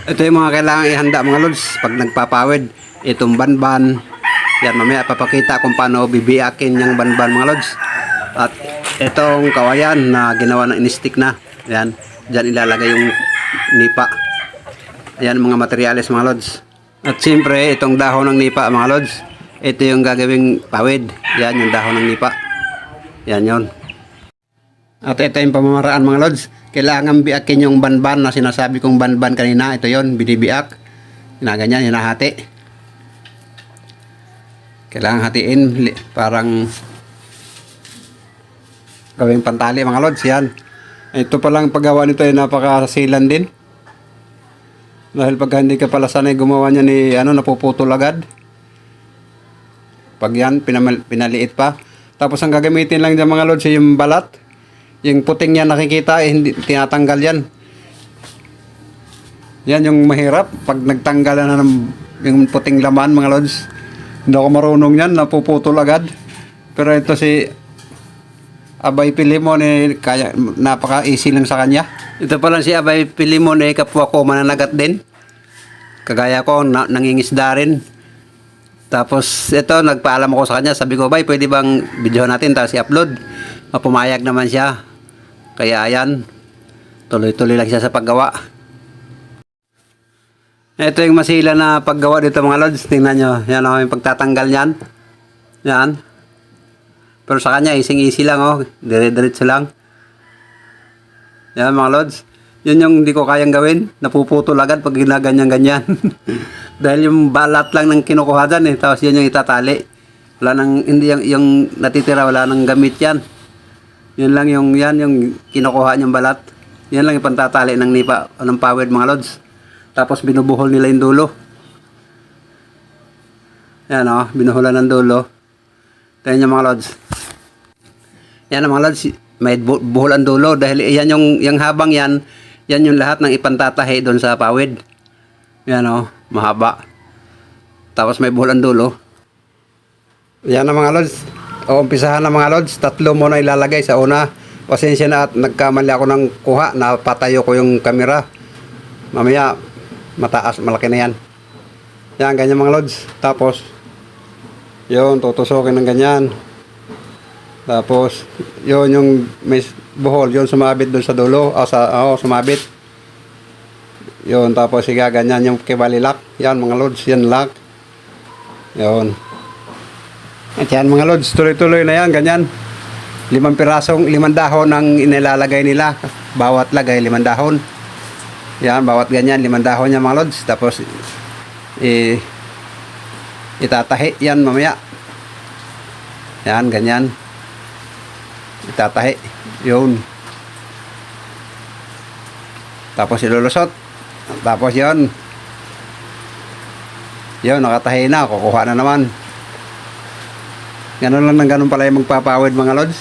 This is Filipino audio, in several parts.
Ito yung mga kailangan ihanda mga lods pag nagpapawid. Itong banban. Yan, mamaya papakita kung paano bibiyakin yung banban mga lods. At itong kawayan na ginawa ng in-stick na. Yan, dyan ilalagay yung nipa. Yan mga materyales mga lods. At siyempre itong dahon ng nipa mga lods. Ito yung gagawing pawid. Yan yung dahon ng nipa. Yan yon. At ito yung pamamaraan mga lods. Kailangan biakin yung banban na sinasabi kong banban kanina. Ito yon, binibiak. Ginaganyan, hinahati. Kailangan hatiin parang gawing pantali mga lods. Yan. Ito palang paggawa nito ay napakasilan din. Dahil pag hindi ka pala sanay gumawa niya ni napuputol agad. Pag yan, pinaliit pa. Tapos ang gagamitin lang dyan mga lods yung balat. Yung puting yan nakikita, hindi tinatanggal yan. Yan yung mahirap. Pag nagtanggal na ng yung puting laman mga lods. Hindi ako marunong yan, napuputol agad. Pero ito si Abay Pilimon kaya napaka-easy lang sa kanya. Ito pa lang si Abay Pilimon kapwa ko mananagat din. Kagaya ko, nangingisda rin. Tapos ito, nagpaalam ako sa kanya. Sabi ko, bay, pwede bang video natin tapos i-upload? Pumayag naman siya. Kaya ayan, tuloy-tuloy lang siya sa paggawa. Ito yung masila na paggawa dito mga lods. Tingnan nyo, yan yung pagtatanggal yan. Yan. Pero sa kanya, easy lang dire-diretso lang. Yan mga lods. Yun yung hindi ko kayang gawin. Napuputol agad pag ginaganyan-ganyan. Dahil yung balat lang ng kinukuha dyan tapos yan yung itatali. Wala nang, hindi yung natitira, wala nang gamit yan. Yun lang yung kinukuha niyang balat. Yan lang yung pantatali ng nipa o ng pawid mga lods. Tapos binubuhol nila yung dulo. Yan binuhulan ng dulo. Tingnan nyo mga lods. Yan mga lods, may buhol ang dulo. Dahil yan yung habang yan yung lahat ng ipantatahi doon sa pawid. Yan mahaba. Tapos may buhol ang dulo. Yan na mga lods. Umpisahan na mga lods. 3 muna ilalagay sa una. Pasensya na at nagkamali ako ng kuha. Napatayo ko yung camera. Mamaya mataas, malaki na yan. Yan, ganyan mga lods. Tapos yun, tutusokin ng ganyan. Tapos yun yung may buhol. Yun sumabit doon sa dulo. Sumabit. Yun, tapos ganyan yung kibali lock. Yan mga lods, yan lock. Yun. At yan mga lods, tuloy-tuloy na yan, ganyan. 5 dahon ang inilalagay nila. Bawat lagay 5 dahon. Yan, bawat ganyan 5 dahon yan mga lods. Tapos itatahi yan mamaya. Yan, ganyan. Itatahi. Yun. Tapos ilulusot. Tapos yun. Yun, nakatahi na. Kukuha na naman. Ganun lang ng ganun pala yung magpapawid mga lods.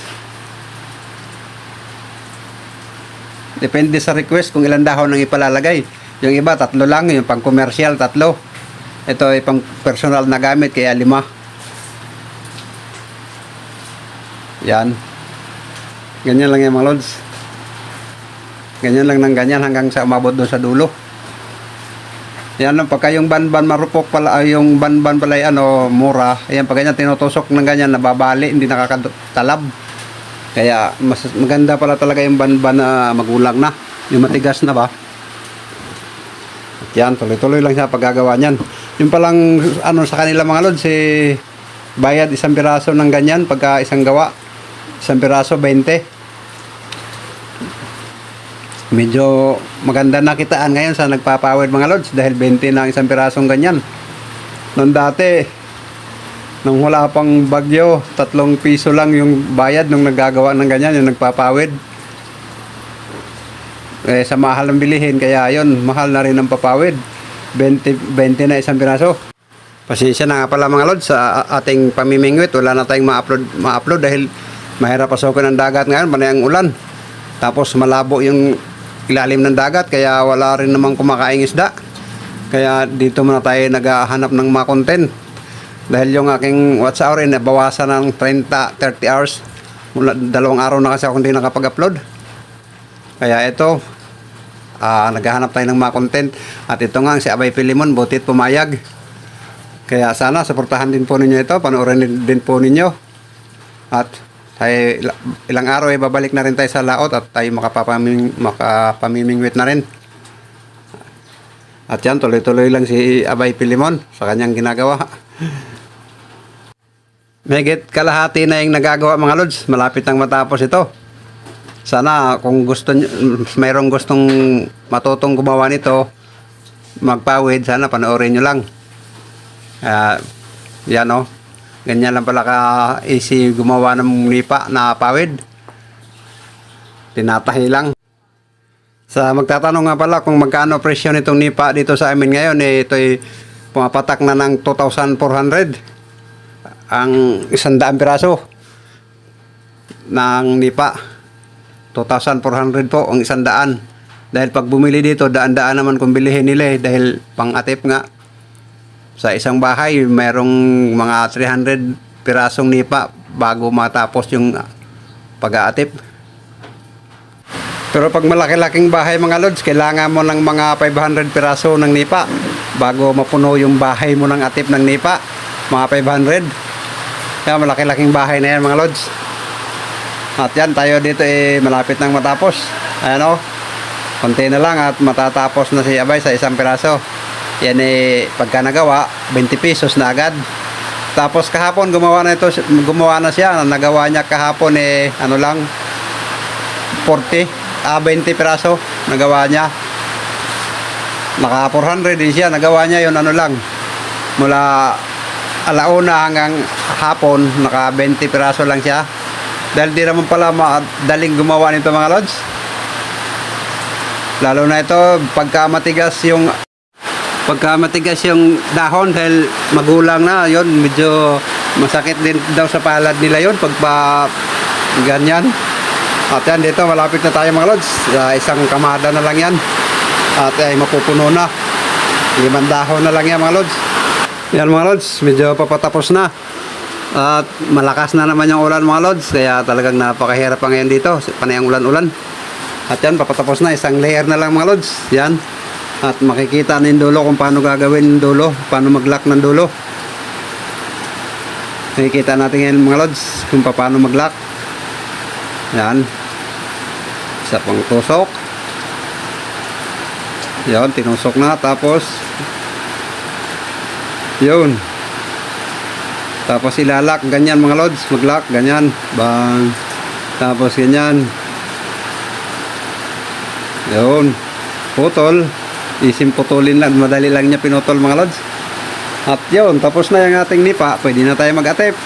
Depende sa request kung ilang dahon ang ipalalagay. Yung iba 3 lang, yung pang commercial 3. Ito ay pang personal na gamit kaya 5. Yan. Ganyan lang yung mga lods. Ganyan lang ng ganyan hanggang sa umabot doon sa dulo. Yan lang, pagka yung banban marupok pala, yung banban pala mura. Ayan, pag ganyan tinutusok ng ganyan, nababali, hindi nakakatalab. Kaya mas maganda pala talaga yung banban na magulang na, yung matigas na ba. At yan, tuloy-tuloy lang siya paggagawa niyan. Yung palang sa kanila mga lods, bayad 1 piraso ng ganyan pagka isang gawa. 1 piraso 20. Medyo maganda na kitaan ngayon sa nagpapawid mga lods dahil 20 na ang 1 pirasong ganyan. Noon dati, nung wala pang bagyo, 3 piso lang yung bayad nung naggagawa ng ganyan, yung nagpapawid. Sa mahal ng bilihin, kaya yun, mahal na rin ang papawid. 20 na 1 piraso. Pasensya na nga pala mga lods sa ating pamimingwit. Wala na tayong ma-upload dahil mahirap pasukin ang dagat ngayon, panay ang ulan. Tapos malabo yung ilalim ng dagat kaya wala rin namang kumakaing isda. Kaya dito muna tayo naghahanap ng mga content. Dahil yung aking watch hour nabawasan ng 30 hours. 2 araw na kasi ako hindi nakapag-upload. Kaya ito, naghahanap tayo ng mga content. At ito nga, si Abay Pilimon, butit pumayag. Kaya sana, suportahan din po ninyo ito, panoorin din po ninyo. At tayo, ilang araw ay babalik na rin tayo sa laot at tayo makapamimingwit na rin. At yan, tuloy-tuloy lang si Abay Pilimon sa kanyang ginagawa. Megit kalahati na yung nagagawa mga lods. Malapit nang matapos ito. Sana kung gusto nyo, mayroong gustong matutong gumawa nito, magpawid, sana panoorin nyo lang. Yan o. Ganyan lang pala ka-easy gumawa ng nipa na pawid. Tinatahi lang. Sa magtatanong nga pala kung magkano presyo nitong nipa dito sa amin ngayon, ito'y pumapatak na ng 2,400 ang 100 piraso ng nipa. 2,400 po ang 100. Dahil pag bumili dito, daan-daan naman kung bilihin nila dahil pang-atip nga. Sa isang bahay, mayroong mga 300 pirasong nipa bago matapos yung pag-aatip. Pero pag malaki-laking bahay mga lods, kailangan mo ng mga 500 piraso ng nipa bago mapuno yung bahay mo ng atip ng nipa. Mga 500. Kaya malaki-laking bahay na yan mga lods. At yan, tayo dito malapit nang matapos. Ayan o. Konti na lang at matatapos na si Abay sa 1 piraso. Yan pagka nagawa, 20 pesos na agad. Tapos kahapon gumawa na siya. Nagawa niya kahapon ano lang 20 piraso nagawa niya. Naka 400 din siya. Nagawa niya yun ano lang. Mula alauna hanggang hapon, naka 20 piraso lang siya. Dahil di naman pala madaling gumawa nito mga lods. Lalo na ito pagka matigas yung dahon dahil magulang na yon, medyo masakit din daw sa palad nila yon pagpa ganyan. At yan, dito malapit na tayo mga lods. Isang kamada na lang yan at ay mapupuno na. 5 dahon na lang yan mga lods. Yan mga lods, medyo papatapos na. At malakas na naman yung ulan mga lods. Kaya talagang napakahirap pa ngayon dito. Panay ang ulan-ulan. At yan, papatapos na. Isang layer na lang mga lods. Yan. At makikita na yung dulo kung paano gagawin yung dulo. Paano mag-lock ng dulo. Makikita natin ngayon mga lods kung paano mag-lock. Yan. Isa pang tusok. Yan, tinusok na. Tapos yun. Tapos ilalak, ganyan mga lods. Mag-lock, ganyan. Bang. Tapos ganyan. Yun. Putol. Isim putulin lang. Madali lang niya pinutol mga lods. At yun, tapos na yung ating nipa. Pwede na tayo mag-atip.